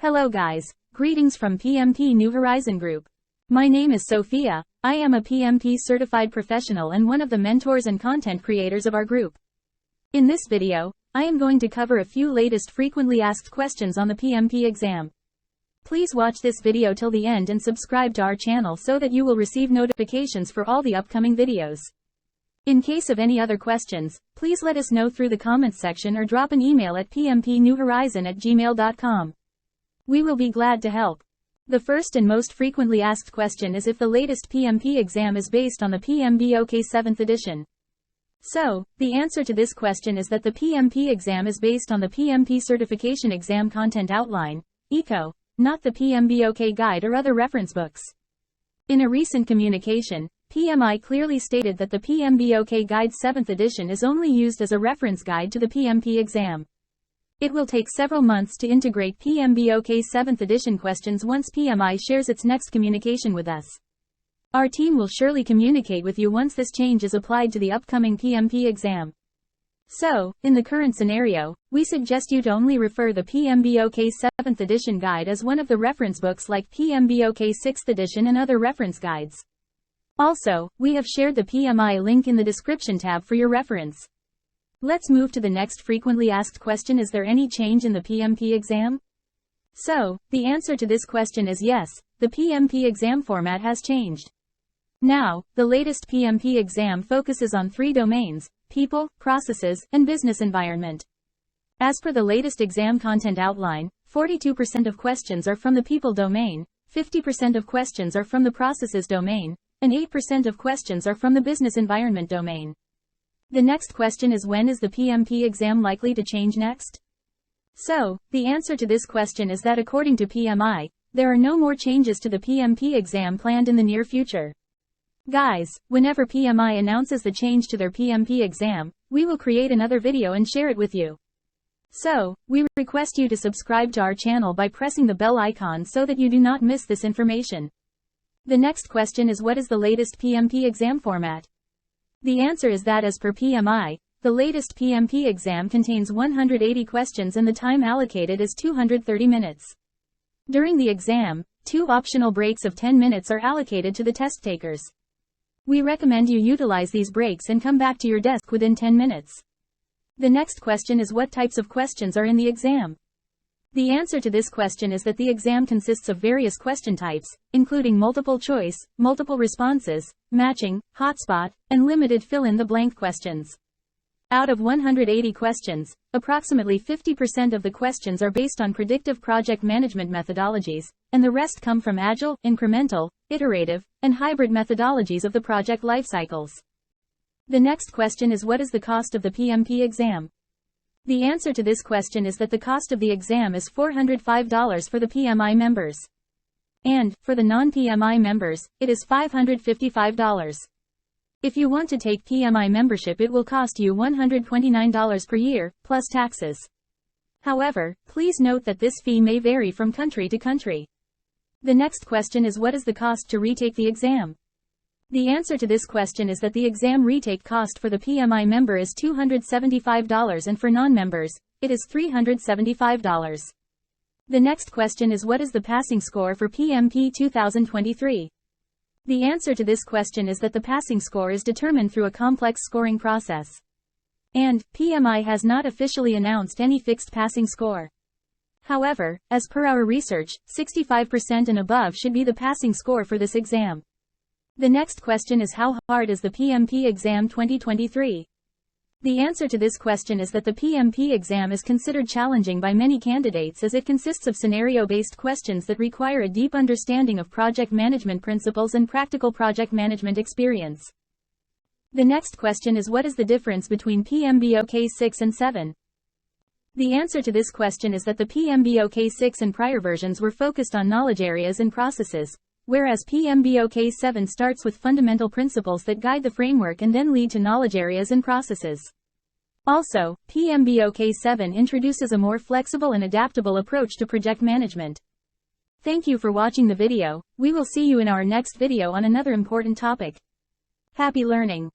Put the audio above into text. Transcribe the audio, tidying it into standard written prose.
Hello guys, greetings from PMP New Horizon Group. My name is Sophia, I am a PMP certified professional and one of the mentors and content creators of our group. In this video, I am going to cover a few latest frequently asked questions on the PMP exam. Please watch this video till the end and subscribe to our channel so that you will receive notifications for all the upcoming videos. In case of any other questions, please let us know through the comments section or drop an email at pmpnewhorizon@gmail.com. We will be glad to help. The first and most frequently asked question is if the latest PMP exam is based on the Pmbok 7th edition. So, the answer to this question is that the PMP exam is based on the PMP Certification Exam Content Outline, ECO, not the Pmbok Guide or other reference books. In a recent communication, PMI clearly stated that the Pmbok Guide 7th edition is only used as a reference guide to the PMP exam. It will take several months to integrate Pmbok 7th edition questions once PMI shares its next communication with us. Our team will surely communicate with you once this change is applied to the upcoming PMP exam. So, in the current scenario, we suggest you to only refer the Pmbok 7th edition guide as one of the reference books like Pmbok 6th edition and other reference guides. Also, we have shared the PMI link in the description tab for your reference. Let's move to the next frequently asked question: is there any change in the PMP exam? So, the answer to this question is yes, the PMP exam format has changed. Now, the latest PMP exam focuses on 3 domains: people, processes, and business environment. As per the latest exam content outline, 42% of questions are from the people domain, 50% of questions are from the processes domain, and 8% of questions are from the business environment domain. The next question is, when is the PMP exam likely to change next? So, the answer to this question is that according to PMI, there are no more changes to the PMP exam planned in the near future. Guys, whenever PMI announces the change to their PMP exam, we will create another video and share it with you. So, we request you to subscribe to our channel by pressing the bell icon so that you do not miss this information. The next question is, what is the latest PMP exam format? The answer is that as per PMI, the latest PMP exam contains 180 questions and the time allocated is 230 minutes. During the exam, 2 optional breaks of 10 minutes are allocated to the test takers. We recommend you utilize these breaks and come back to your desk within 10 minutes. The next question is, what types of questions are in the exam? The answer to this question is that the exam consists of various question types, including multiple choice, multiple responses, matching, hotspot, and limited fill-in-the-blank questions. Out of 180 questions, approximately 50% of the questions are based on predictive project management methodologies, and the rest come from agile, incremental, iterative, and hybrid methodologies of the project life cycles. The next question is, what is the cost of the PMP exam? The answer to this question is that the cost of the exam is $405 for the PMI members. And, for the non-PMI members, it is $555. If you want to take PMI membership, it will cost you $129 per year, plus taxes. However, please note that this fee may vary from country to country. The next question is, what is the cost to retake the exam? The answer to this question is that the exam retake cost for the PMI member is $275 and for non-members, it is $375. The next question is, what is the passing score for PMP 2023? The answer to this question is that the passing score is determined through a complex scoring process. And, PMI has not officially announced any fixed passing score. However, as per our research, 65% and above should be the passing score for this exam. The next question is, how hard is the PMP exam 2023? The answer to this question is that the PMP exam is considered challenging by many candidates as it consists of scenario-based questions that require a deep understanding of project management principles and practical project management experience. The next question is, what is the difference between Pmbok 6 and 7? The answer to this question is that the Pmbok 6 and prior versions were focused on knowledge areas and processes, whereas Pmbok 7 starts with fundamental principles that guide the framework and then lead to knowledge areas and processes. Also, Pmbok 7 introduces a more flexible and adaptable approach to project management. Thank you for watching the video. We will see you in our next video on another important topic. Happy learning!